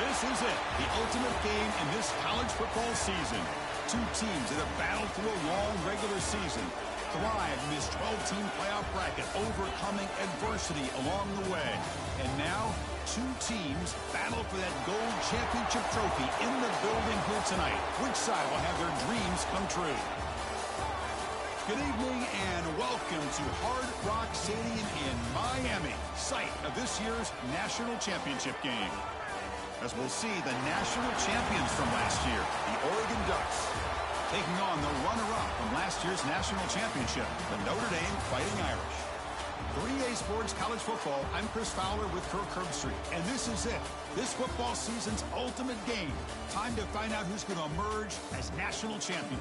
This is it, the ultimate game in this college football season. Two teams that have battled through a long regular season, thrive in this 12-team playoff bracket, overcoming adversity along the way. And now, two teams battle for that gold championship trophy in the building here tonight. Which side will have their dreams come true? Good evening and welcome to Hard Rock Stadium in Miami, site of this year's national championship game. As we'll see the national champions from last year, the Oregon Ducks, taking on the runner-up from last year's national championship, the Notre Dame Fighting Irish. 3A Sports College Football, I'm Chris Fowler with Kirk Herbstreit, and this is it, this football season's ultimate game. Time to find out who's going to emerge as national champion.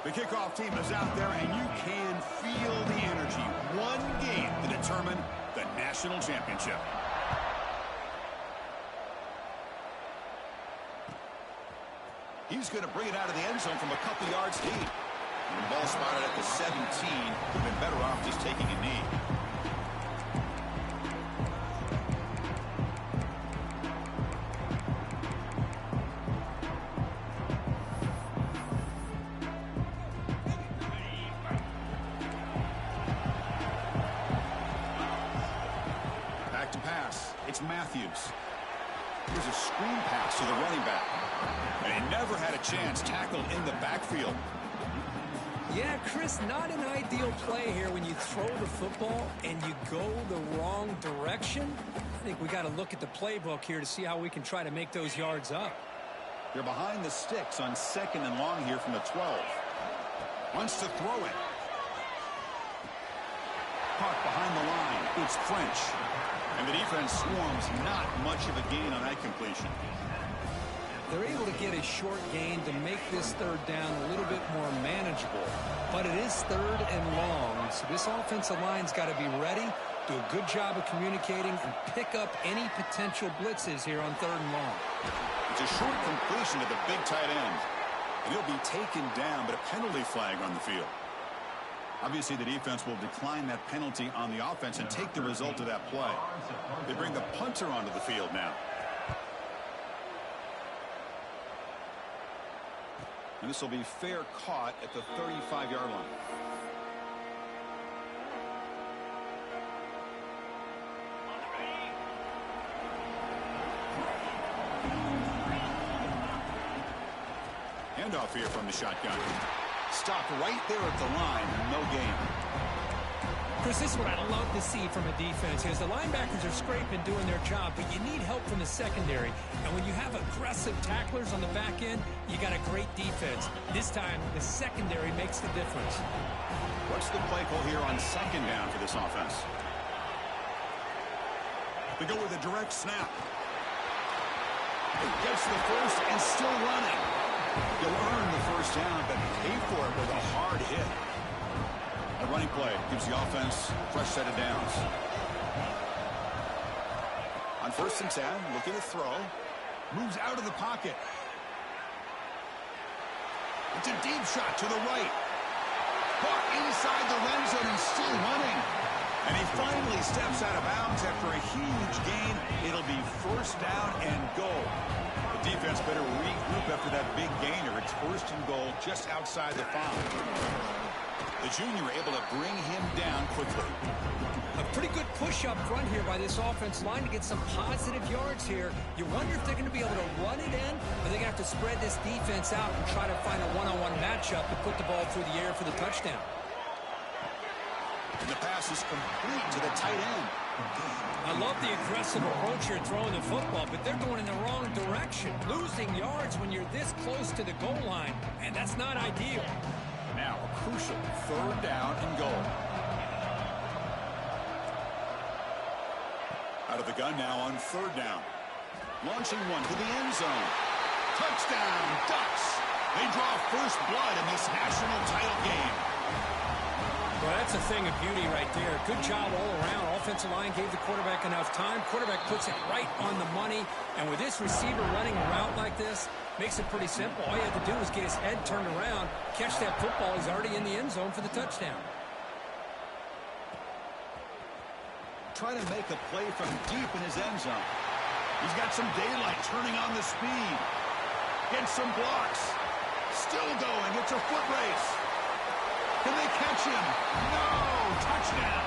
The kickoff team is out there, and you can feel the energy. One game to determine the national championship. He's going to bring it out of the end zone from a couple yards deep. And the ball spotted at the 17. Would have been better off just taking a knee. It's Matthews. Here's a screen pass to the running back. And he never had a chance tackled in the backfield. Yeah, Chris, not an ideal play here when you throw the football and you go the wrong direction. I think we got to look at the playbook here to see how we can try to make those yards up. They're behind the sticks on 2nd and long here from the 12. Wants to throw it. Caught behind the line. It's French. And the defense swarms, not much of a gain on that completion. They're able to get a short gain to make this 3rd down a little bit more manageable. But it is 3rd and long, so this offensive line's got to be ready, do a good job of communicating, and pick up any potential blitzes here on 3rd and long. It's a short completion to the big tight end. And he'll be taken down, but a penalty flag on the field. Obviously, the defense will decline that penalty on the offense and take the result of that play. They bring the punter onto the field now. And this will be fair caught at the 35-yard line. Handoff here from the shotgun. Stopped right there at the line, no gain. Chris, this is what I love to see from a defense is the linebackers are scraping, doing their job, but you need help from the secondary. And when you have aggressive tacklers on the back end, you got a great defense. This time, the secondary makes the difference. What's the play call here on 2nd down for this offense? They go with a direct snap. It gets the first and still running. You'll earn the 1st down, but pay for it with a hard hit. A running play gives the offense a fresh set of downs. On 1st and 10, looking to throw. Moves out of the pocket. It's a deep shot to the right. Caught inside the red zone and still running. And he finally steps out of bounds after a huge gain. It'll be 1st down and goal. Defense better regroup after that big gainer. It's 1st and goal just outside the 5. The junior able to bring him down quickly. A pretty good push up front here by this offense line to get some positive yards here. You wonder if they're going to be able to run it in, or they're going to have to spread this defense out and try to find a one-on-one matchup to put the ball through the air for the touchdown. And the pass is complete to the tight end. I love the aggressive approach here throwing the football, but they're going in the wrong direction. Losing yards when you're this close to the goal line, and that's not ideal. Now a crucial 3rd down and goal. Out of the gun now on 3rd down. Launching one to the end zone. Touchdown, Ducks. They draw first blood in this national title game. Well, that's a thing of beauty right there. Good job all around. Offensive line gave the quarterback enough time. Quarterback puts it right on the money. And with this receiver running a route like this, Makes it pretty simple. All you have to do is get his head turned around, catch that football. He's already in the end zone for the touchdown. Trying to make a play from deep in his end zone. He's got some daylight, turning on the speed. Gets some blocks. Still going. It's a foot race. Can they catch him? No! Touchdown!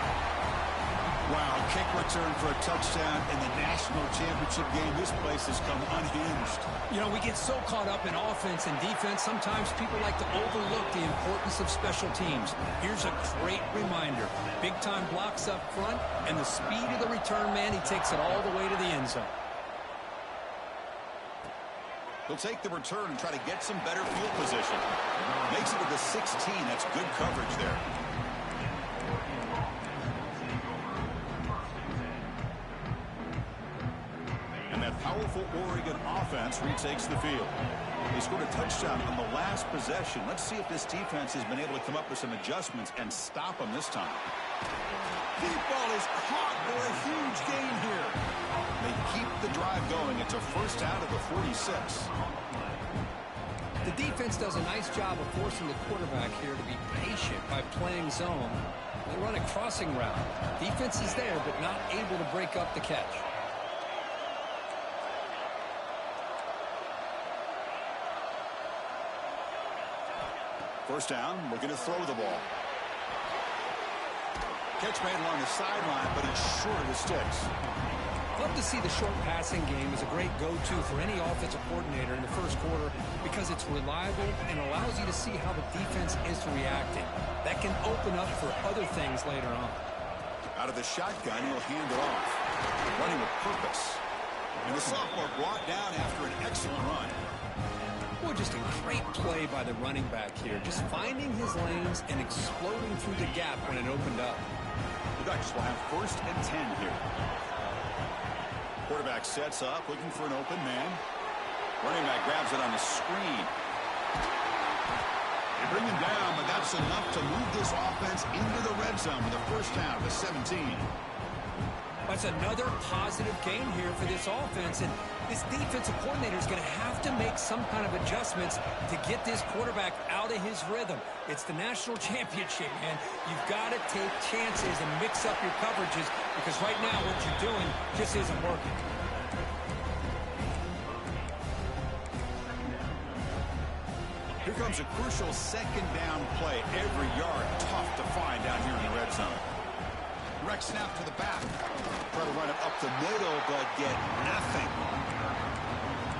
Wow, kick return for a touchdown in the national championship game. This place has come unhinged. You know, we get so caught up in offense and defense, sometimes people like to overlook the importance of special teams. Here's a great reminder. Big-time blocks up front, and the speed of the return man, he takes it all the way to the end zone. He'll take the return and try to get some better field position. Makes it to the 16. That's good coverage there. And that powerful Oregon offense retakes the field. They scored a touchdown on the last possession. Let's see if this defense has been able to come up with some adjustments and stop them this time. Deep ball is caught for a huge gain here. They keep the drive going. It's a first out of the 46. The defense does a nice job of forcing the quarterback here to be patient by playing zone. They run a crossing route. Defense is there, but not able to break up the catch. First down, looking to throw the ball. Catch made along the sideline, but he's short of the sticks. Love to see the short passing game as a great go-to for any offensive coordinator in the first quarter because it's reliable and allows you to see how the defense is reacting. That can open up for other things later on. Out of the shotgun, he'll hand it off. Running with purpose. And the sophomore brought down after an excellent run. Boy, just a great play by the running back here. Just finding his lanes and exploding through the gap when it opened up. The Ducks will have first and 10 here. Quarterback sets up, looking for an open man. Running back grabs it on the screen. They bring him down, but that's enough to move this offense into the red zone with a first down to 17. That's another positive game here for this offense, and this defensive coordinator is going to have to make some kind of adjustments to get this quarterback out of his rhythm. It's the national championship, man. You've got to take chances and mix up your coverages because right now what you're doing just isn't working. Here comes a crucial second down play. Every yard tough to find down here in the red zone. Direct snap to the back. Try to run it up the middle, but get nothing.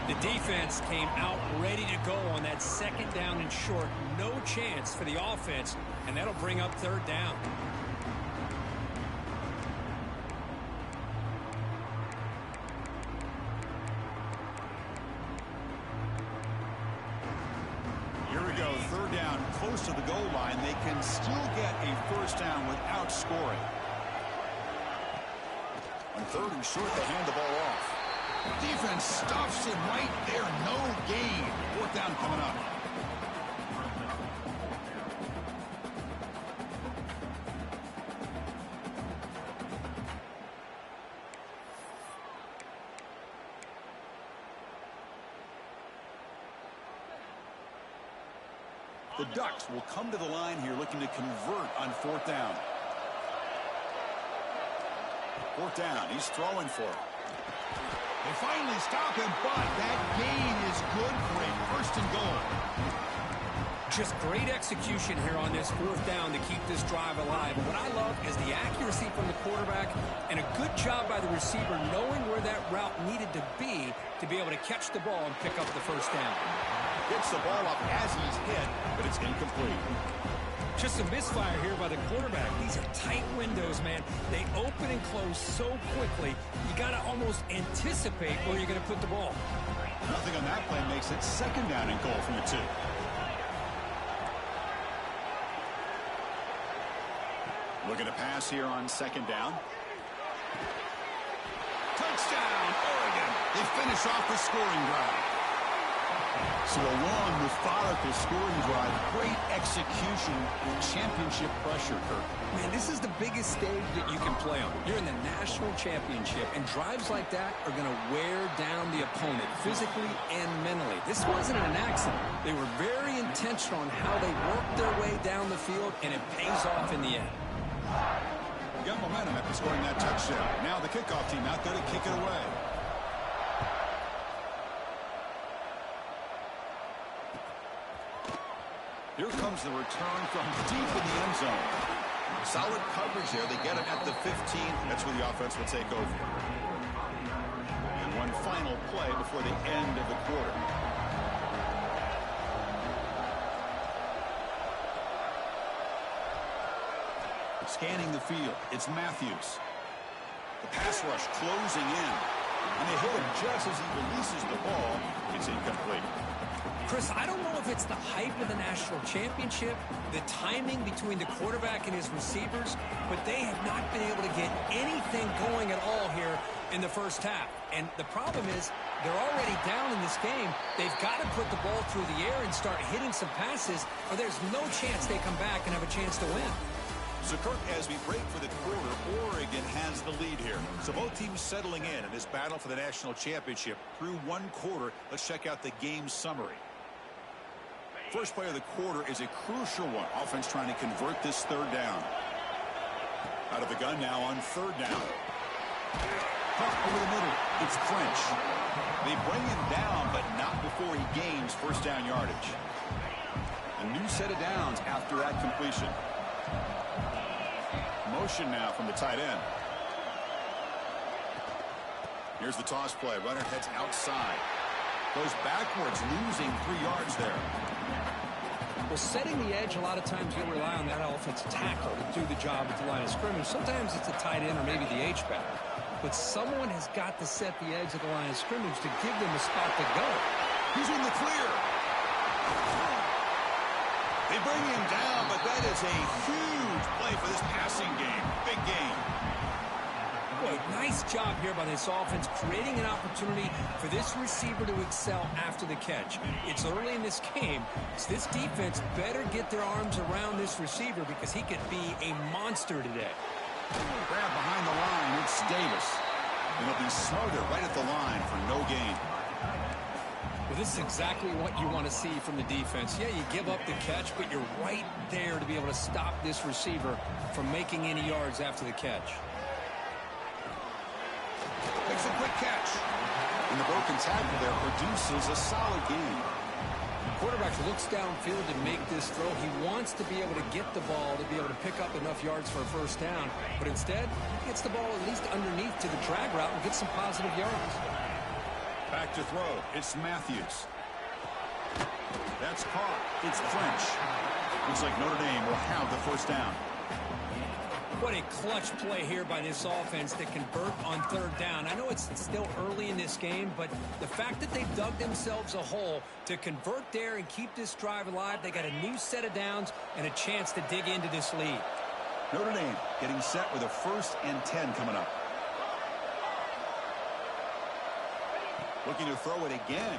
The defense came out ready to go on that second down and short. No chance for the offense, and that'll bring up third down. Here we go, third down, close to the goal line. They can still get a first down without scoring. On third and short, they hand the ball off. Defense stuffs him right there. No gain. Fourth down coming up. The Ducks will come to the line here looking to convert on fourth down. Fourth down, he's throwing for it. They finally stop him, but that gain is good for a first and goal. Just great execution here on this fourth down to keep this drive alive. And what I love is the accuracy from the quarterback and a good job by the receiver knowing where that route needed to be able to catch the ball and pick up the first down. Gets the ball up as he's hit, but it's incomplete. Just a misfire here by the quarterback. These are tight windows, man. They open and close so quickly, you got to almost anticipate where you're going to put the ball. Nothing on that play makes it second down and goal from the 2. Looking to pass here on second down. Touchdown, Oregon. They finish off the scoring drive. So a long, methodical scoring drive. Great execution. Championship pressure, Kirk. Man, this is the biggest stage that you can play on. You're in the national championship, and drives like that are going to wear down the opponent physically and mentally. This wasn't an accident. They were very intentional on how they worked their way down the field, and it pays off in the end. Got momentum after scoring that touchdown. Now the kickoff team out there to kick it away. Here comes the return from deep in the end zone. Solid coverage there. They get it at the 15. That's where the offense will take over. And one final play before the end of the quarter. Scanning the field, it's Matthews. The pass rush closing in. And they hit him just as he releases the ball. It's incomplete. Chris, I don't know if it's the hype of the national championship, the timing between the quarterback and his receivers, but they have not been able to get anything going at all here in the first half. And the problem is they're already down in this game. They've got to put the ball through the air and start hitting some passes, or there's no chance they come back and have a chance to win. So, Kirk, as we break for the quarter, Oregon has the lead here. So both teams settling in this battle for the national championship through one quarter. Let's check out the game summary. First play of the quarter is a crucial one. Offense trying to convert this third down. Out of the gun now on third down. Caught over the middle. It's French. They bring him down, but not before he gains first down yardage. A new set of downs after that completion. Motion now from the tight end. Here's the toss play. Runner heads outside. Goes backwards, losing 3 yards there. Well, setting the edge, a lot of times you'll rely on that offensive tackle to do the job at the line of scrimmage. Sometimes it's a tight end or maybe the H-back. But someone has got to set the edge at the line of scrimmage to give them a spot to go. He's in the clear. They bring him down, but that is a huge play for this passing game. Big game. Boy, nice job here by this offense, creating an opportunity for this receiver to excel after the catch. It's early in this game, so this defense better get their arms around this receiver because he could be a monster today. Grab behind the line, it's Davis. And he'll be smothered right at the line for no gain. Well, this is exactly what you want to see from the defense. Yeah, you give up the catch, but you're right there to be able to stop this receiver from making any yards after the catch. Makes a quick catch. And the broken tackle there produces a solid gain. Quarterback looks downfield to make this throw. He wants to be able to get the ball to be able to pick up enough yards for a first down. But instead, he gets the ball at least underneath to the drag route and gets some positive yards. Back to throw. It's Matthews. That's caught. It's French. Looks like Notre Dame will have the first down. What a clutch play here by this offense to convert on third down. I know it's still early in this game, but the fact that they've dug themselves a hole to convert there and keep this drive alive, they got a new set of downs and a chance to dig into this lead. Notre Dame getting set with a 1st and 10 coming up. Looking to throw it again.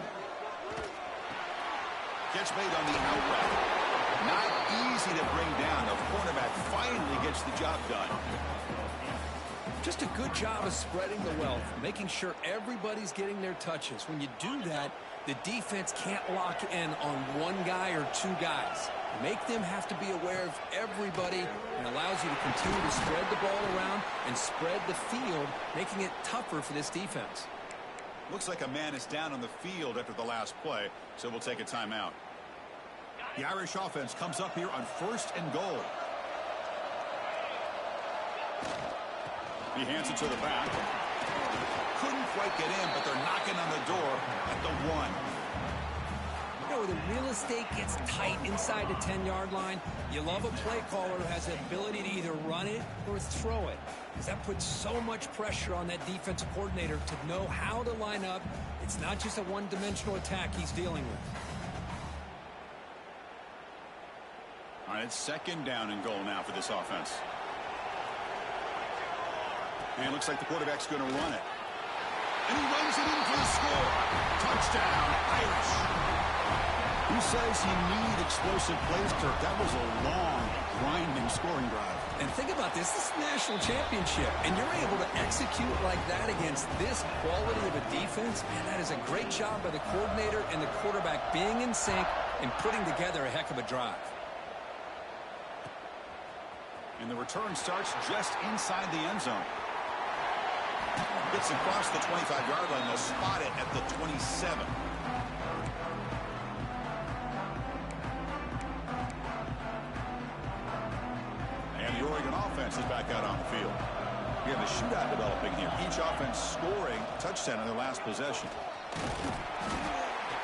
Catch made on the out route. Not easy to bring down. The cornerback finally gets the job done. Just a good job of spreading the wealth, making sure everybody's getting their touches. When you do that, the defense can't lock in on one guy or two guys. Make them have to be aware of everybody and allows you to continue to spread the ball around and spread the field, making it tougher for this defense. Looks like a man is down on the field after the last play, so we'll take a timeout. The Irish offense comes up here on 1st and goal. He hands it to the back. Couldn't quite get in, but they're knocking on the door at the 1. You know, the real estate gets tight inside the 10-yard line. You love a play caller who has the ability to either run it or throw it, because that puts so much pressure on that defensive coordinator to know how to line up. It's not just a one-dimensional attack he's dealing with. All right, it's 2nd down and goal now for this offense. And it looks like the quarterback's going to run it. And he runs it in for the score. Touchdown, Irish. Who says you need explosive plays, Kirk? That was a long, grinding scoring drive. And think about this. This is the national championship, and you're able to execute like that against this quality of a defense. Man, that is a great job by the coordinator and the quarterback being in sync and putting together a heck of a drive. And the return starts just inside the end zone. Gets across the 25-yard line. They'll spot it at the 27. And the Oregon offense is back out on the field. We have a shootout developing here. Each offense scoring a touchdown in their last possession.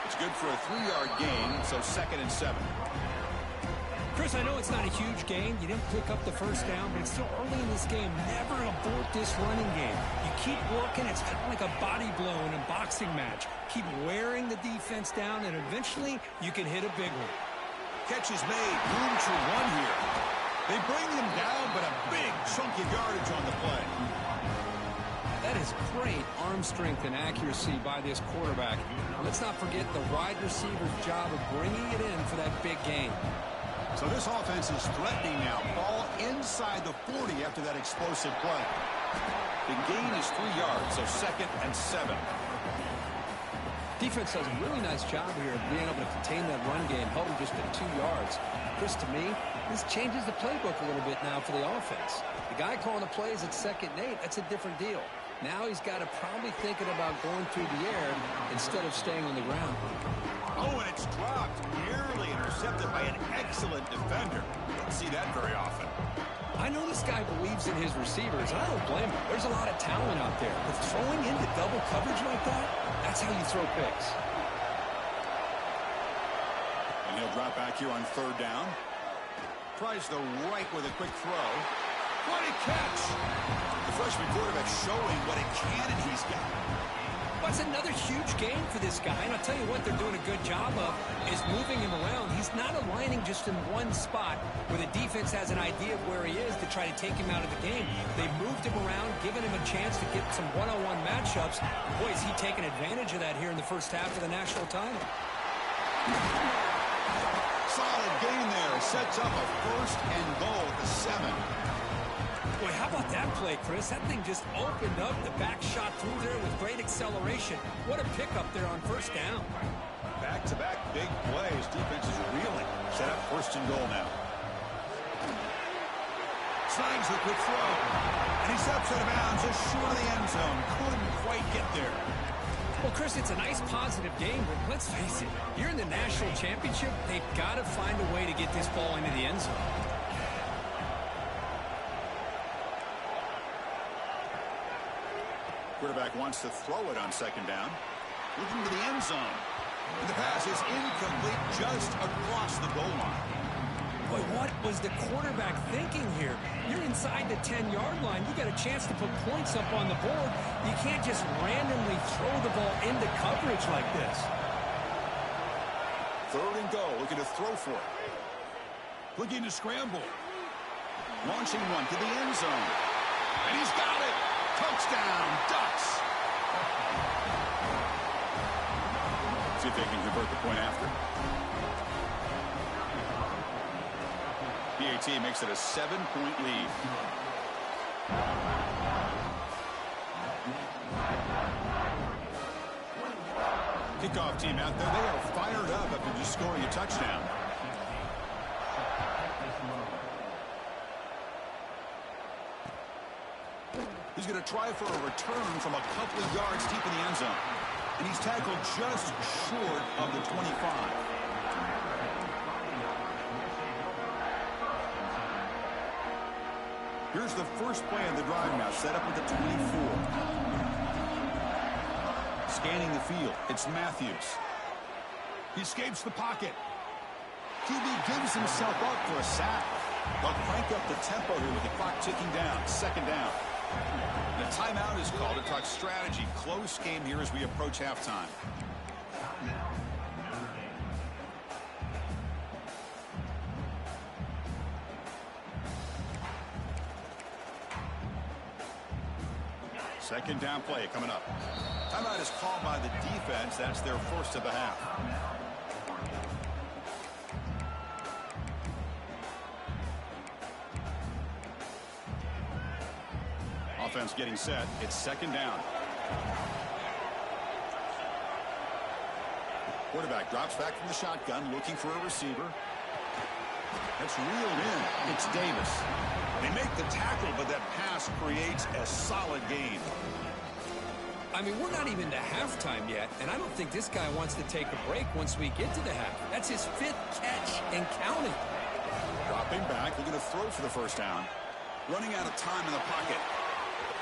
It's good for a 3-yard gain, so 2nd and 7. Chris, I know it's not a huge gain. You didn't pick up the first down, but it's still early in this game. Never abort this running game. You keep working. It's kind of like a body blow in a boxing match. Keep wearing the defense down, and eventually you can hit a big one. Catch is made. Room to run here. They bring them down, but a big chunk of yardage on the play. That is great arm strength and accuracy by this quarterback. Let's not forget the wide receiver's job of bringing it in for that big gain. So this offense is threatening now. Ball inside the 40 after that explosive play. The gain is 3 yards, so 2nd and 7. Defense does a really nice job here of being able to contain that run game, held him just at 2 yards. Chris, to me, this changes the playbook a little bit now for the offense. The guy calling the plays at 2nd and 8, that's a different deal. Now he's got to probably thinking about going through the air instead of staying on the ground. Oh, and it's dropped. Nearly intercepted by an excellent defender. Don't see that very often. I know this guy believes in his receivers, and I don't blame him. There's a lot of talent out there. But throwing into double coverage like that, that's how you throw picks. And he'll drop back here on 3rd down. Tries the right with a quick throw. What a catch! The freshman quarterback showing what a cannon he's got. That's another huge game for this guy, and I'll tell you what they're doing a good job of is moving him around. He's not aligning just in one spot where the defense has an idea of where he is to try to take him out of the game. They've moved him around, given him a chance to get some one-on-one matchups. Boy, is he taking advantage of that here in the first half of the national title. Solid gain there. Sets up a 1st and goal at the 7. Boy, how about that play, Chris? That thing just opened up. The back shot through there with great acceleration. What a pickup there on 1st down. Back-to-back big plays. Defense is reeling. Set up 1st and goal now. Slides the quick throw. And he's upside of bounds just short of the end zone. Couldn't quite get there. Well, Chris, it's a nice positive game, but let's face it. You're in the national championship. They've got to find a way to get this ball into the end zone. Quarterback wants to throw it on 2nd down. Looking to the end zone. And the pass is incomplete just across the goal line. Boy, what was the quarterback thinking here? You're inside the 10-yard line. You got a chance to put points up on the board. You can't just randomly throw the ball into coverage like this. 3rd and goal. Looking to throw for it. Looking to scramble. Launching one to the end zone. And he's got it. Touchdown, Ducks. See if they can convert the point after. PAT makes it a 7-point lead. Kickoff team out there. They are fired up after just scoring a touchdown. He's going to try for a return from a couple of yards deep in the end zone. And he's tackled just short of the 25. Here's the first play of the drive now, set up at the 24. Scanning the field, it's Matthews. He escapes the pocket. QB gives himself up for a sack. They'll crank up the tempo here with the clock ticking down. 2nd down. And a timeout is called to talk strategy. Close game here as we approach halftime. Second down play coming up. Timeout is called by the defense. That's their first of the half. Offense getting set. It's second down. Quarterback drops back from the shotgun, looking for a receiver. That's reeled in. It's Davis. They make the tackle, but that pass creates a solid gain. I mean, we're not even to halftime yet, and I don't think this guy wants to take a break once we get to the half. That's his 5th catch and counting. Dropping back, looking to throw for the first down. Running out of time in the pocket.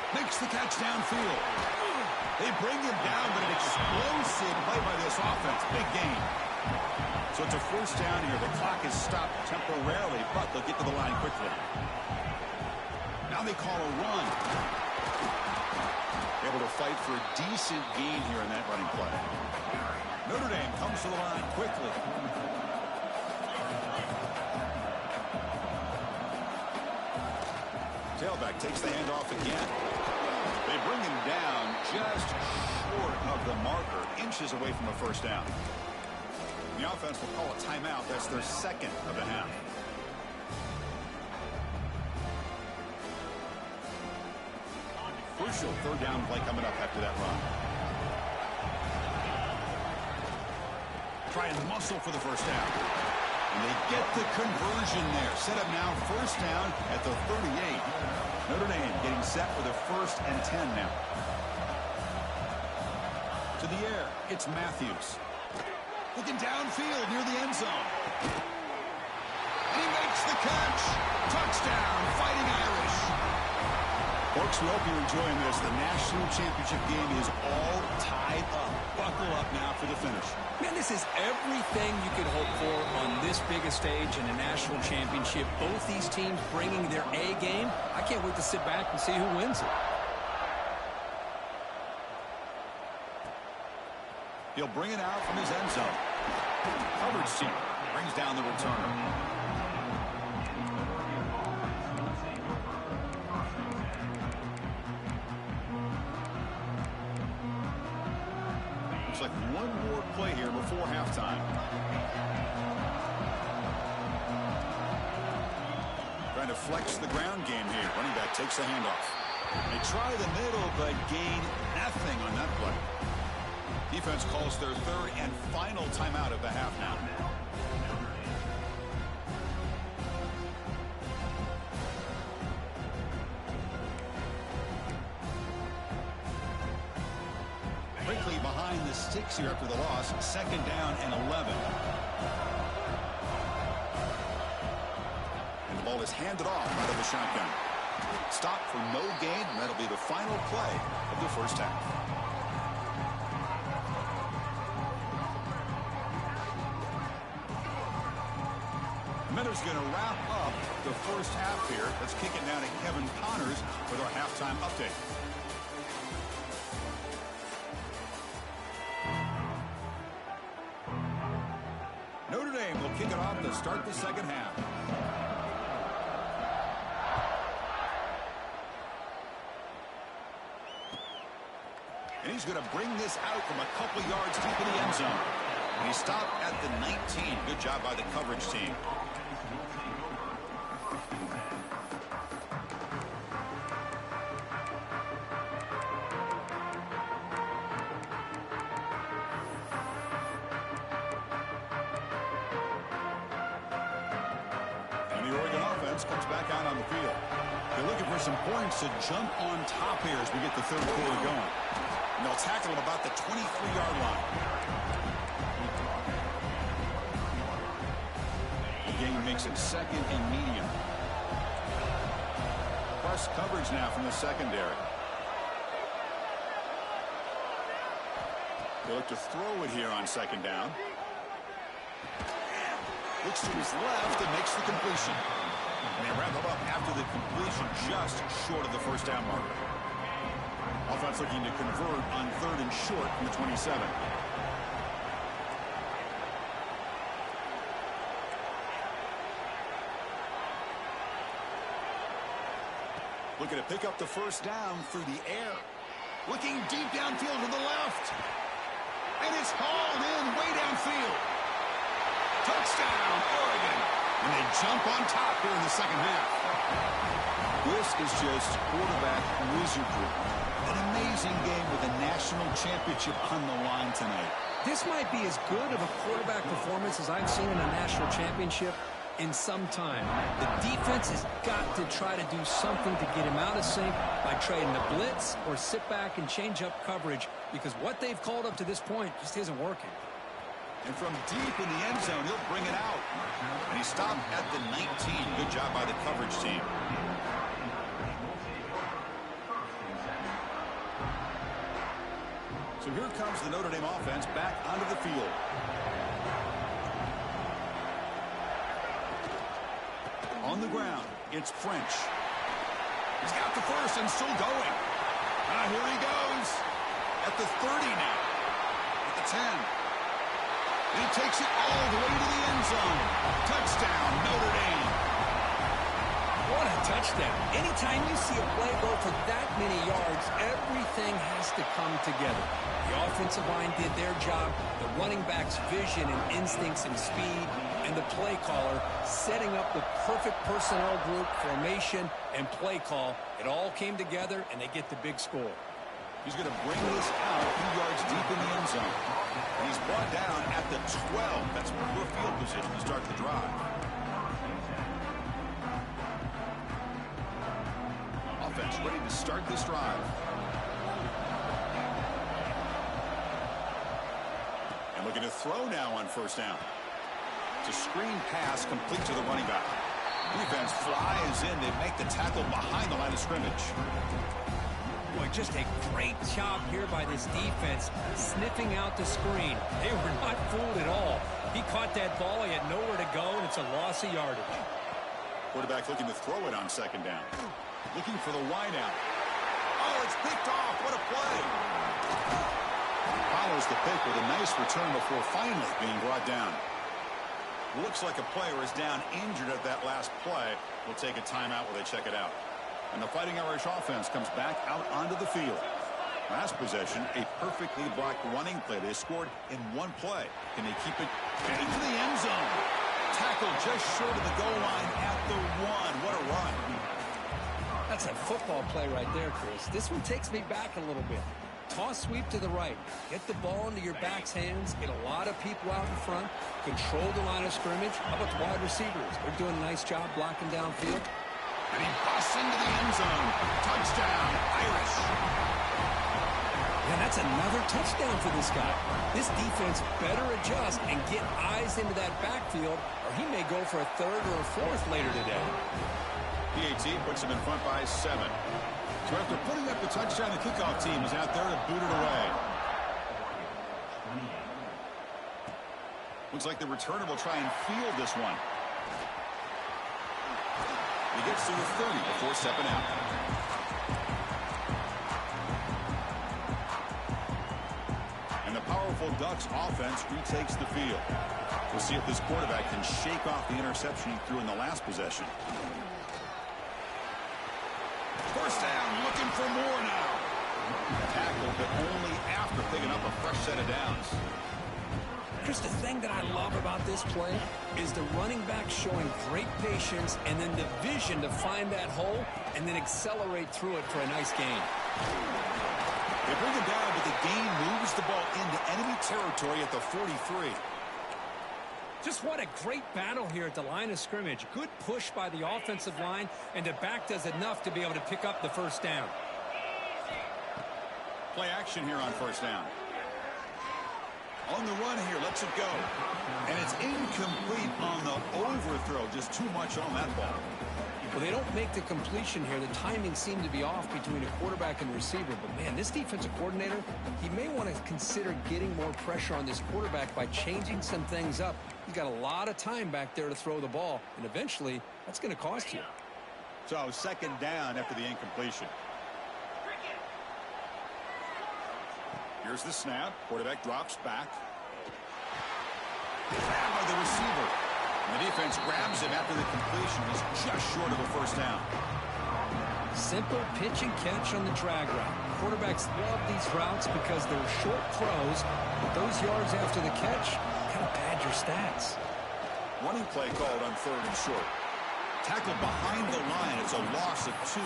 Makes the catch downfield. They bring him down, but an explosive play by this offense. Big gain. So it's a first down here. The clock is stopped temporarily, but they'll get to the line quickly. Now they call a run. Able to fight for a decent gain here in that running play. Notre Dame comes to the line quickly. Tailback takes the handoff again. They bring him down just short of the marker, inches away from a first down. The offense will call a timeout. That's their second of the half. Crucial third down play coming up after that run. Try and muscle for the first down. And they get the conversion there. Set up now first down at the 38. Notre Dame getting set for the 1st and 10 now. To the air, it's Matthews. Looking downfield near the end zone. And he makes the catch. Touchdown, Fighting Irish. Folks, we hope you're enjoying this. The national championship game is all tied up. Buckle up now for the finish. Man, this is everything you could hope for on this biggest stage in a national championship. Both these teams bringing their A game. I can't wait to sit back and see who wins it. He'll bring it out from his end zone. Coverage team brings down the return. Like one more play here before halftime. Trying to flex the ground game here. Running back takes the handoff. They try the middle, but gain nothing on that play. Defense calls their 3rd and final timeout of the half now. Quickly behind the sticks here after the loss. Second down and 11. And the ball is handed off out of the shotgun. Stop for no gain, and that'll be the final play of the first half. Miller's going to wrap up the first half here. Let's kick it down to Kevin Connors with our halftime update. Notre Dame will kick it off to start the second half. And he's going to bring this out from a couple yards deep in the end zone. And he stopped at the 19. Good job by the coverage team. Comes back out on the field. They're looking for some points to jump on top here as we get the third quarter going. And they'll tackle him about the 23-yard line. The game makes it second and medium. Press coverage now from the secondary. They look to throw it here on second down. Looks to his left and makes the completion. And they wrap him up after the completion just short of the first down marker. Offense looking to convert on 3rd and short from the 27. Looking to pick up the first down through the air. Looking deep downfield to the left. And it's hauled in way downfield. Touchdown, Oregon. And they jump on top here in the second half. This is just quarterback wizardry. An amazing game with a national championship on the line tonight. This might be as good of a quarterback performance as I've seen in a national championship in some time. The defense has got to try to do something to get him out of sync by trading the blitz or sit back and change up coverage, because what they've called up to this point just isn't working. And from deep in the end zone, he'll bring it out. And he stopped at the 19. Good job by the coverage team. So here comes the Notre Dame offense back onto the field. On the ground, it's French. He's got the first and still going. Here he goes. At the 30 now. At the 10. And he takes it all the way to the end zone. Touchdown, Notre Dame. What a touchdown. Anytime you see a play go for that many yards, everything has to come together. The offensive line did their job, the running back's vision and instincts and speed, and the play caller setting up the perfect personnel group, formation, and play call. It all came together, and they get the big score. He's going to bring this out a few yards deep in the end zone. And he's brought down at the 12. That's poor field position to start the drive. Offense ready to start this drive. And looking to throw now on first down. It's a screen pass complete to the running back. Defense flies in. They make the tackle behind the line of scrimmage. Boy, just a great job here by this defense, sniffing out the screen. They were not fooled at all. He caught that ball. He had nowhere to go, and it's a loss of yardage. Quarterback looking to throw it on second down. Looking for the wideout. Oh, it's picked off. What a play. Follows the pick with a nice return before finally being brought down. Looks like a player is down injured at that last play. We'll take a timeout while they check it out. And the Fighting Irish offense comes back out onto the field. Last possession, a perfectly blocked running play. They scored in one play. Can they keep it into the end zone? Tackled just short of the goal line at the 1. What a run. That's a football play right there, Chris. This one takes me back a little bit. Toss sweep to the right. Get the ball into your back's hands. Get a lot of people out in front. Control the line of scrimmage. How about the wide receivers? They're doing a nice job blocking downfield. And he busts into the end zone. Touchdown, Irish. And that's another touchdown for this guy. This defense better adjust and get eyes into that backfield, or he may go for a third or a fourth later today. PAT puts him in front by 7. So after putting up the touchdown, the kickoff team is out there to boot it away. Looks like the returner will try and field this one. He gets to the 30 before stepping out. And the powerful Ducks offense retakes the field. We'll see if this quarterback can shake off the interception he threw in the last possession. First down, looking for more now. Tackle, but only after picking up a fresh set of downs. Chris, the thing that I love about this play is the running back showing great patience and then the vision to find that hole and then accelerate through it for a nice gain. They bring him down, but the gain moves the ball into enemy territory at the 43. Just what a great battle here at the line of scrimmage. Good push by the offensive line, and the back does enough to be able to pick up the first down. Play action here on first down. On the run here, lets it go. And it's incomplete on the overthrow. Just too much on that ball. Well, they don't make the completion here. The timing seemed to be off between a quarterback and receiver. But, man, this defensive coordinator, he may want to consider getting more pressure on this quarterback by changing some things up. He's got a lot of time back there to throw the ball. And eventually, that's going to cost you. So, second down after the incompletion. Here's the snap. Quarterback drops back. Grabbed by the receiver. And the defense grabs him after the completion. He's just short of a first down. Simple pitch and catch on the drag route. Quarterbacks love these routes because they're short throws, but those yards after the catch kind of pad your stats. Running play called on 3rd and short. Tackled behind the line. It's a loss of 2.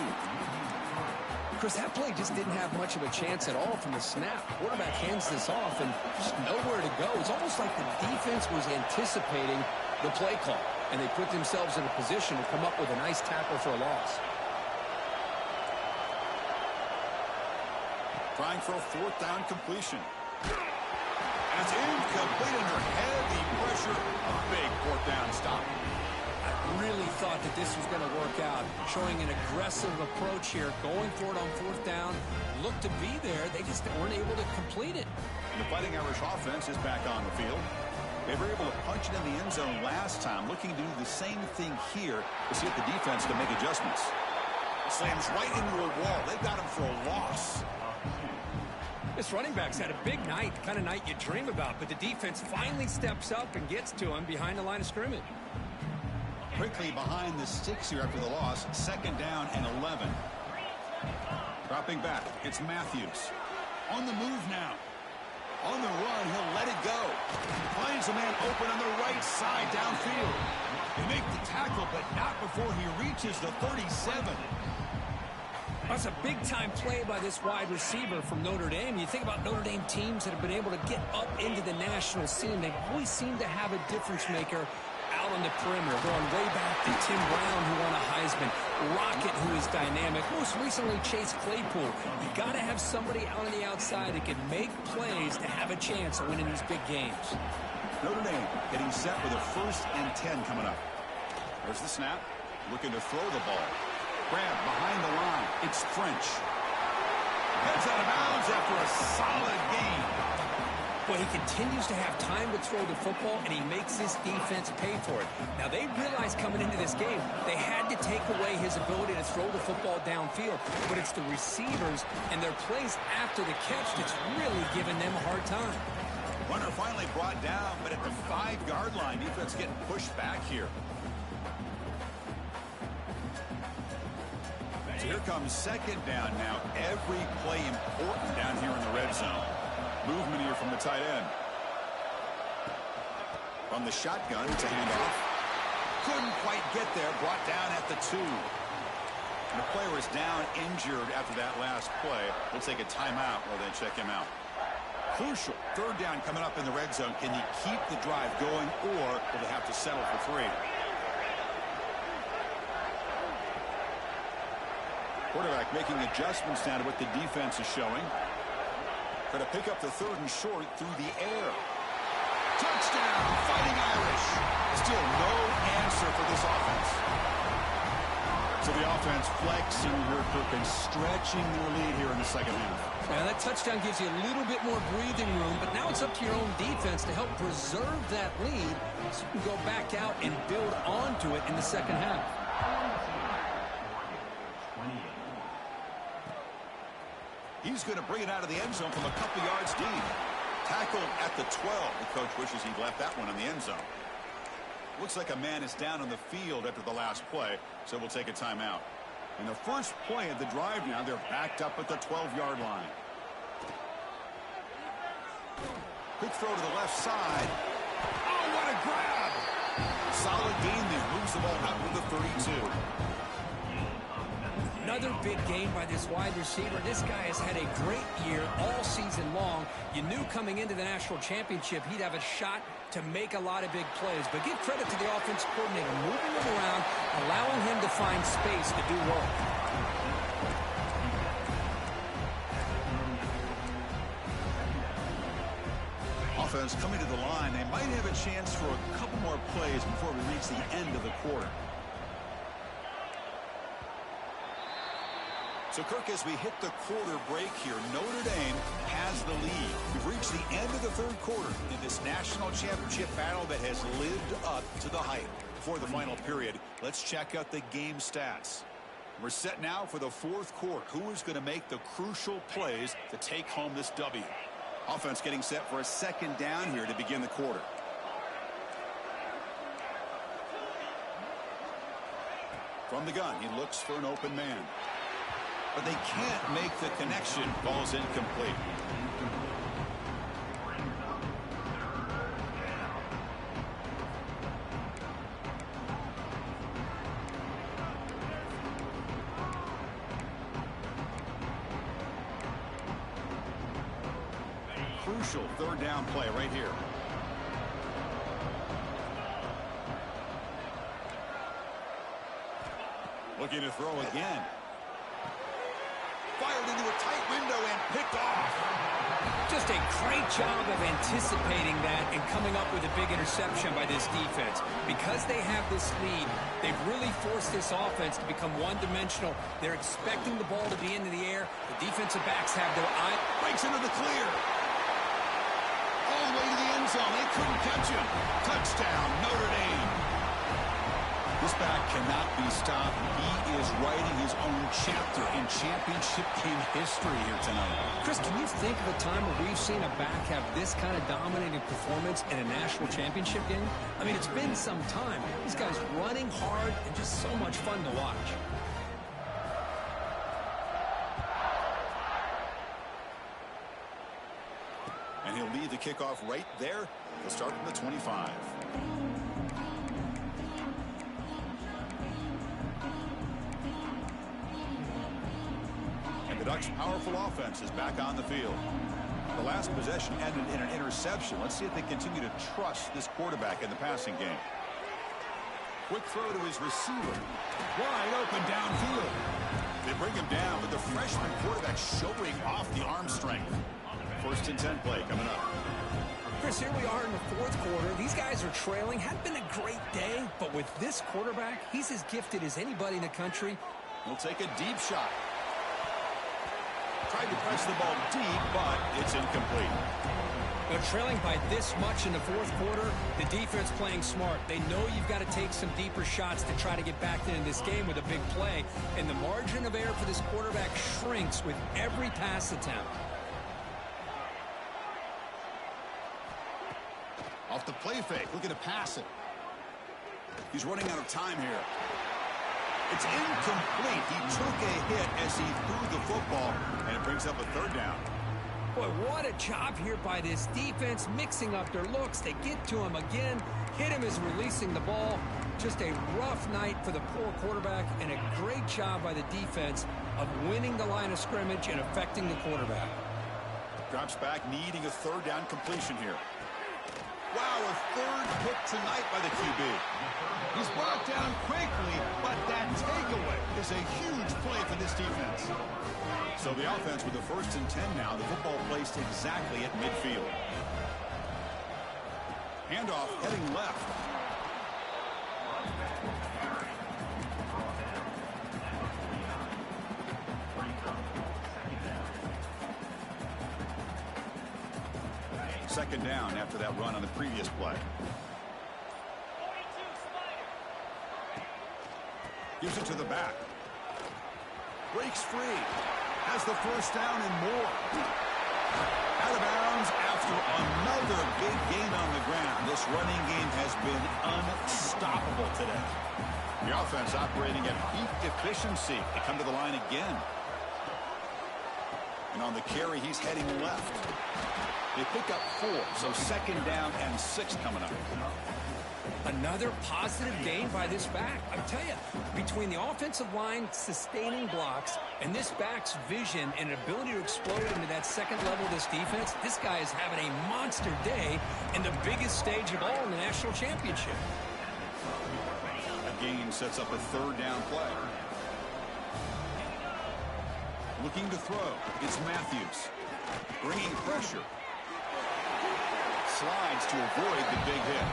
Chris, that play just didn't have much of a chance at all from the snap. Quarterback hands this off and just nowhere to go. It's almost like the defense was anticipating the play call, and they put themselves in a position to come up with a nice tackle for a loss. Trying for a 4th down completion. That's incomplete under heavy pressure. A big 4th down stop. I really thought that this was going to work out, showing an aggressive approach here, going for it on 4th down. Looked to be there. They just weren't able to complete it. The Fighting Irish offense is back on the field. They were able to punch it in the end zone last time, looking to do the same thing here to see if the defense can make adjustments. Slams right into a wall. They got him for a loss. This running back's had a big night, the kind of night you dream about, but the defense finally steps up and gets to him behind the line of scrimmage. Quickly behind the sticks here after the loss. 2nd down and 11. Dropping back, it's Matthews. On the move now. On the run, he'll let it go. Finds a man open on the right side downfield. They make the tackle, but not before he reaches the 37. That's a big-time play by this wide receiver from Notre Dame. You think about Notre Dame teams that have been able to get up into the national scene. They always seem to have a difference maker out on the perimeter, going way back to Tim Brown, who won a Heisman, Rocket, who is dynamic, most recently Chase Claypool. You got to have somebody out on the outside that can make plays to have a chance of winning these big games. Notre Dame getting set with a 1st and 10 coming up. There's the snap, looking to throw the ball. Grab behind the line. It's French. Heads out of bounds after a solid game. Well, he continues to have time to throw the football, and he makes his defense pay for it. Now, they realized coming into this game, they had to take away his ability to throw the football downfield. But it's the receivers and their plays after the catch that's really giving them a hard time. Runner finally brought down, but at the 5-yard line, defense getting pushed back here. So here comes 2nd down now. Every play important down here in the red zone. Movement here from the tight end. From the shotgun, it's a handoff. Couldn't quite get there. Brought down at the 2. And the player is down injured after that last play. We'll take a timeout while they check him out. Crucial 3rd down coming up in the red zone. Can you keep the drive going, or will they have to settle for 3? Quarterback making adjustments down to what the defense is showing. Try to pick up the 3rd and short through the air. Touchdown, Fighting Irish. Still no answer for this offense. So the offense flexing here, Perkins, stretching their lead here in the 2nd half. Now, that touchdown gives you a little bit more breathing room, but now it's up to your own defense to help preserve that lead so you can go back out and build onto it in the 2nd half. He's going to bring it out of the end zone from a couple yards deep. Tackled at the 12. The coach wishes he'd left that one in the end zone. Looks like a man is down on the field after the last play, so we'll take a timeout. And the first play of the drive now, they're backed up at the 12-yard line. Quick throw to the left side. Oh, what a grab! Solid gain there. Moves the ball out to the 32. Another big game by this wide receiver. This guy has had a great year all season long. You knew coming into the national championship he'd have a shot to make a lot of big plays. But give credit to the offensive coordinator, moving him around, allowing him to find space to do work. Offense coming to the line. They might have a chance for a couple more plays before we reach the end of the quarter. So, Kirk, as we hit the quarter break here, Notre Dame has the lead. We've reached the end of the 3rd quarter in this national championship battle that has lived up to the hype. Before the final period, let's check out the game stats. We're set now for the 4th quarter. Who is going to make the crucial plays to take home this W? Offense getting set for a 2nd down here to begin the quarter. From the gun, he looks for an open man. But they can't make the connection. Ball's incomplete. crucial third down play right here. Looking to throw again. Fired into a tight window and picked off. Just a great job of anticipating that and coming up with a big interception by this defense. Because they have this lead, they've really forced this offense to become one-dimensional. They're expecting the ball to be into the air. The defensive backs have their eye. Breaks into the clear. All the way to the end zone. They couldn't catch him. Touchdown, Notre Dame. This back cannot be stopped. He is writing his own chapter in championship game history here tonight. Chris, can you think of a time where we've seen a back have this kind of dominating performance in a national championship game? I mean, it's been some time. This guy's running hard and just so much fun to watch. And he'll lead the kickoff right there. He'll start from the 25. The Ducks' powerful offense is back on the field. The last possession ended in an interception. Let's see if they continue to trust this quarterback in the passing game. Quick throw to his receiver. Wide open downfield. They bring him down, but the freshman quarterback showing off the arm strength. First and 10 play coming up. Chris, here we are in the fourth quarter. These guys are trailing. Hadn't been a great day, but with this quarterback, he's as gifted as anybody in the country. He'll take a deep shot. Tried to press the ball deep, but it's incomplete. They're trailing by this much in the fourth quarter. The defense playing smart. They know you've got to take some deeper shots to try to get back into this game with a big play. And the margin of error for this quarterback shrinks with every pass attempt. Off the play fake, looking to pass it. He's running out of time here. It's incomplete. He took a hit as he threw the football, and it brings up a third down. Boy, what a job here by this defense, mixing up their looks. They get to him again, hit him as releasing the ball. Just a rough night for the poor quarterback, and a great job by the defense of winning the line of scrimmage and affecting the quarterback. Drops back, needing a third down completion here. Wow, a third hit tonight by the QB. He's brought down quickly, but that takeaway is a huge play for this defense. So the offense with the first and 10 now, the football placed exactly at midfield. Handoff heading left. Second down after that run on the previous play. Gives it to the back. Breaks free. Has the first down and more. Out of bounds after another big gain on the ground. This running game has been unstoppable today. The offense operating at peak efficiency. They come to the line again. And on the carry, he's heading left. They pick up 4, so second down and 6 coming up. Another positive gain by this back. I tell you, between the offensive line sustaining blocks and this back's vision and ability to explode into that second level of this defense, this guy is having a monster day in the biggest stage of all in the national championship. A gain sets up a third down play. Looking to throw. It's Matthews. Bringing pressure. Slides to avoid the big hit.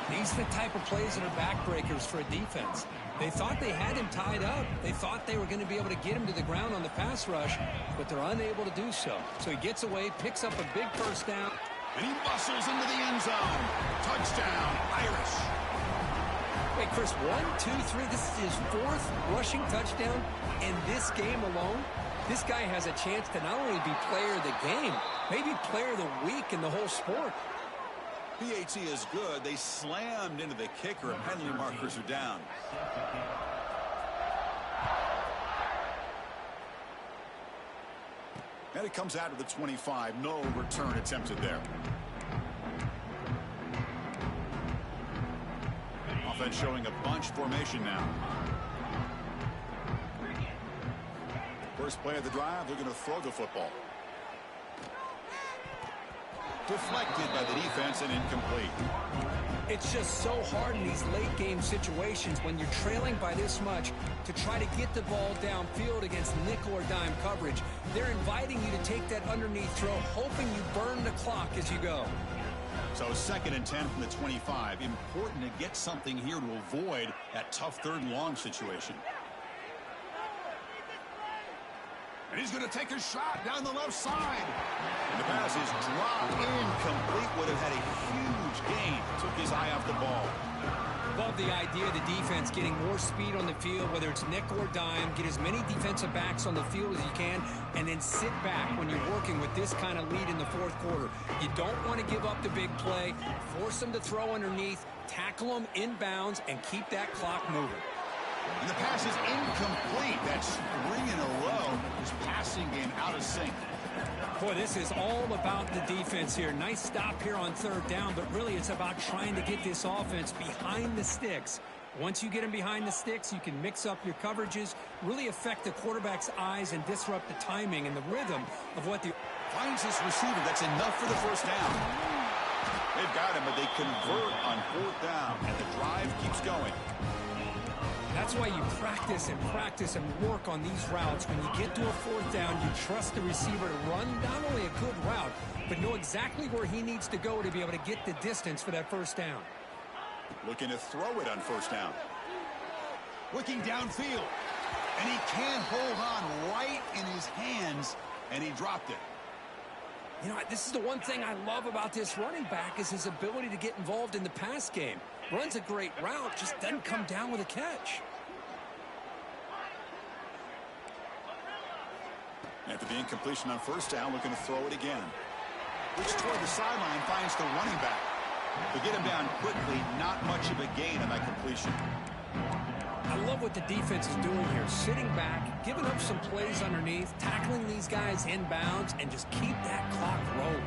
These are the type of plays that are backbreakers for a defense. They thought they had him tied up. They thought they were going to be able to get him to the ground on the pass rush, but they're unable to do so. So he gets away, picks up a big first down. And he muscles into the end zone. Touchdown, Irish. Wait, Chris, 1, 2, 3. This is his 4th rushing touchdown in this game alone. This guy has a chance to not only be player of the game, maybe player of the week in the whole sport. PAT is good. They slammed into the kicker, and penalty markers are down. And it comes out of the 25. No return attempted there. Offense showing a bunch formation now. First play of the drive, they're going to throw the football. Deflected by the defense and incomplete. It's just so hard in these late-game situations when you're trailing by this much to try to get the ball downfield against nickel or dime coverage. They're inviting you to take that underneath throw, hoping you burn the clock as you go. So 2nd and 10 from the 25. Important to get something here to avoid that tough 3rd and long situation. And he's going to take a shot down the left side. And the pass is dropped incomplete. Would have had a huge gain. Took his eye off the ball. Love the idea of the defense getting more speed on the field, whether it's nickel or dime. Get as many defensive backs on the field as you can, and then sit back when you're working with this kind of lead in the 4th quarter. You don't want to give up the big play. Force them to throw underneath, tackle them inbounds, and keep that clock moving. And the pass is incomplete. That's 3 in a row. His passing game out of sync. Boy, this is all about the defense here. Nice stop here on 3rd down, but really it's about trying to get this offense behind the sticks. Once you get them behind the sticks, you can mix up your coverages, really affect the quarterback's eyes and disrupt the timing and the rhythm of what the... Finds this receiver. That's enough for the 1st down. They've got him, but they convert on 4th down, and the drive keeps going. That's why you practice and work on these routes. When you get to a 4th down, you trust the receiver to run not only a good route, but know exactly where he needs to go to be able to get the distance for that 1st down. Looking to throw it on 1st down. Looking downfield. And he can't hold on right in his hands, and he dropped it. You know, this is the one thing I love about this running back is his ability to get involved in the pass game. Runs a great route, just doesn't come down with a catch. After the incompletion on 1st down, looking to throw it again. Which toward the sideline finds the running back. To get him down quickly, not much of a gain on that completion. I love what the defense is doing here. Sitting back, giving up some plays underneath, tackling these guys inbounds, and just keep that clock rolling.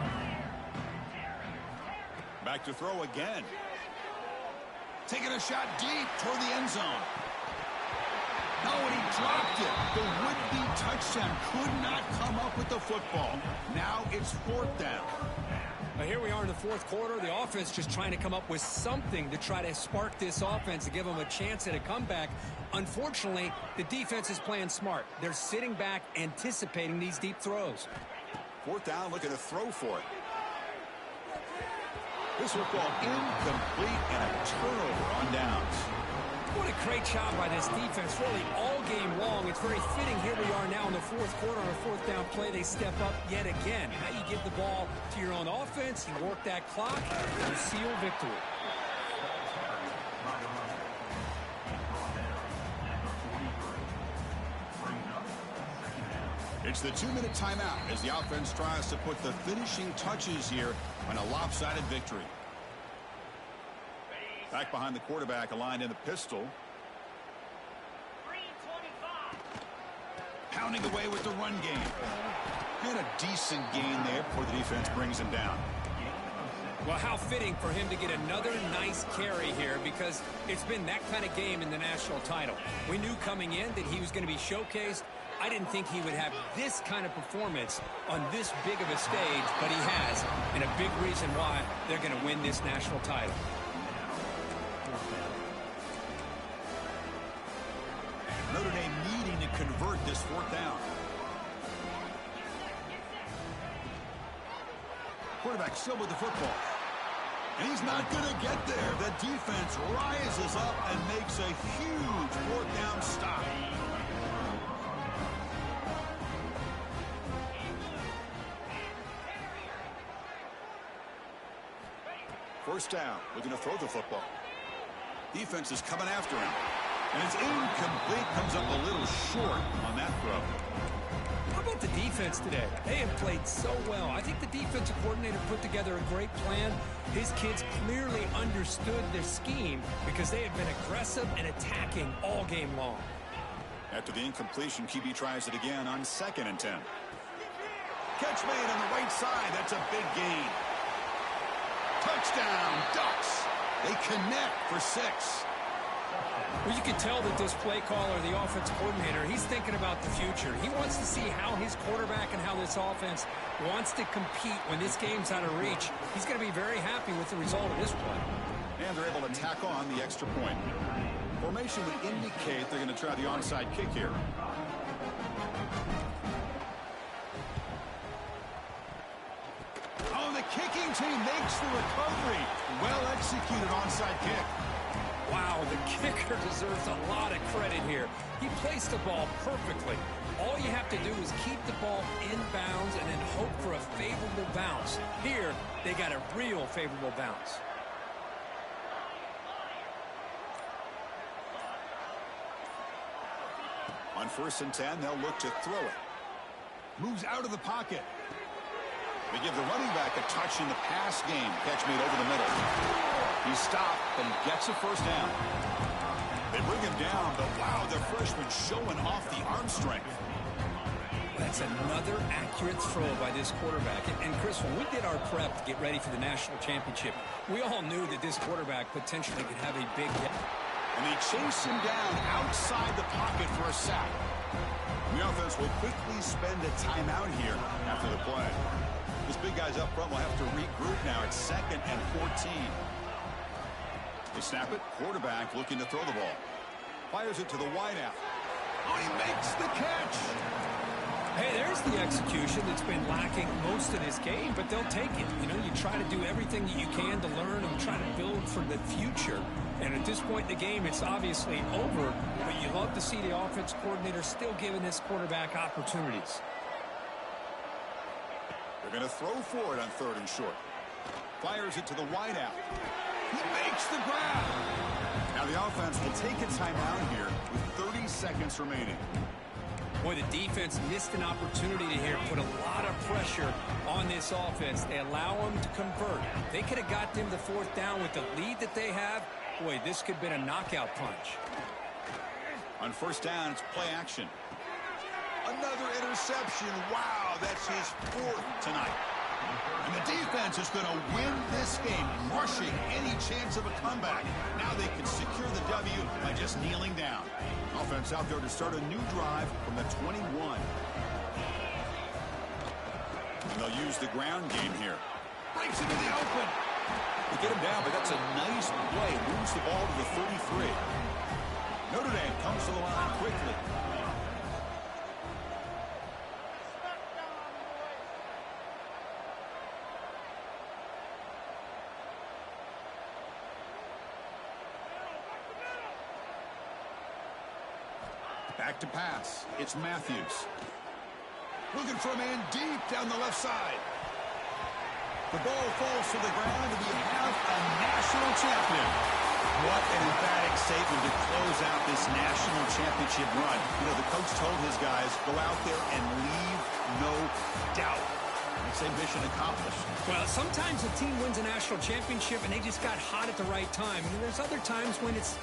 Back to throw again. Taking a shot deep toward the end zone. No, and he dropped it. The would-be touchdown could not come up with the football. Now it's 4th down. Now here we are in the 4th quarter. The offense just trying to come up with something to try to spark this offense to give them a chance at a comeback. Unfortunately, the defense is playing smart. They're sitting back, anticipating these deep throws. 4th down, looking to throw for it. This football incomplete and a turnover on downs. What a great job by this defense, really all game long. It's very fitting. Here we are now in the 4th quarter on a 4th down play. They step up yet again. Now you give the ball to your own offense, you work that clock, you seal victory. It's the 2-minute timeout as the offense tries to put the finishing touches here on a lopsided victory. Back behind the quarterback, aligned in the pistol. Pounding away with the run game. And a decent gain there before the defense brings him down. Well, how fitting for him to get another nice carry here because it's been that kind of game in the national title. We knew coming in that he was going to be showcased. I didn't think he would have this kind of performance on this big of a stage, but he has, and a big reason why they're going to win this national title. Notre Dame needing to convert this 4th down. Quarterback still with the football. And he's not going to get there. The defense rises up and makes a huge 4th down stop. First down, looking to throw the football. Defense is coming after him. And it's incomplete, comes up a little short on that throw. How about the defense today? They have played so well. I think the defensive coordinator put together a great plan. His kids clearly understood their scheme because they have been aggressive and attacking all game long. After the incompletion, QB tries it again on 2nd and 10. Catch made on the right side. That's a big gain. Touchdown, Ducks. They connect for 6. Well, you can tell that this play caller, the offense coordinator, he's thinking about the future. He wants to see how his quarterback and how this offense wants to compete when this game's out of reach. He's going to be very happy with the result of this play. And they're able to tack on the extra point. Formation would indicate they're going to try the onside kick here. Oh, the kicking team makes the recovery. Well executed onside kick. Wow, the kicker deserves a lot of credit here. He placed the ball perfectly. All you have to do is keep the ball in bounds and then hope for a favorable bounce. Here, they got a real favorable bounce. On 1st and 10, they'll look to throw it. Moves out of the pocket. They give the running back a touch in the pass game. Catch made over the middle. He stopped, but he gets a first down. They bring him down, but wow, the freshman showing off the arm strength. That's another accurate throw by this quarterback. And Chris, when we did our prep to get ready for the national championship, we all knew that this quarterback potentially could have a big hit. And they chase him down outside the pocket for a sack. The offense will quickly spend a timeout here after the play. This big guy's up front will have to regroup now. It's 2nd and 14. They snap it. Quarterback looking to throw the ball. Fires it to the wideout. Oh, he makes the catch. Hey, there's the execution that's been lacking most of this game, but they'll take it. You know, you try to do everything that you can to learn and try to build for the future. And at this point in the game, it's obviously over, but you love to see the offense coordinator still giving this quarterback opportunities. They're going to throw for it on 3rd and short. Fires it to the wideout. He makes the grab. Now the offense will take a timeout here with 30 seconds remaining. Boy, the defense missed an opportunity to here put a lot of pressure on this offense. They allow them to convert. They could have got them the 4th down with the lead that they have. Boy, this could have been a knockout punch. On 1st down, it's play action. Another interception. Wow, that's his 4th tonight. And the defense is going to win this game, crushing any chance of a comeback. Now they can secure the W by just kneeling down. Offense out there to start a new drive from the 21. And they'll use the ground game here. Breaks into the open. They get him down, but that's a nice play. Moves the ball to the 33. Notre Dame comes to the line quickly. Back to pass. It's Matthews. Looking for a man deep down the left side. The ball falls to the ground, and we have a national champion. What an emphatic statement to close out this national championship run. You know, the coach told his guys, go out there and leave no doubt. I'd say mission accomplished. Well, sometimes a team wins a national championship and they just got hot at the right time. And there's other times when it's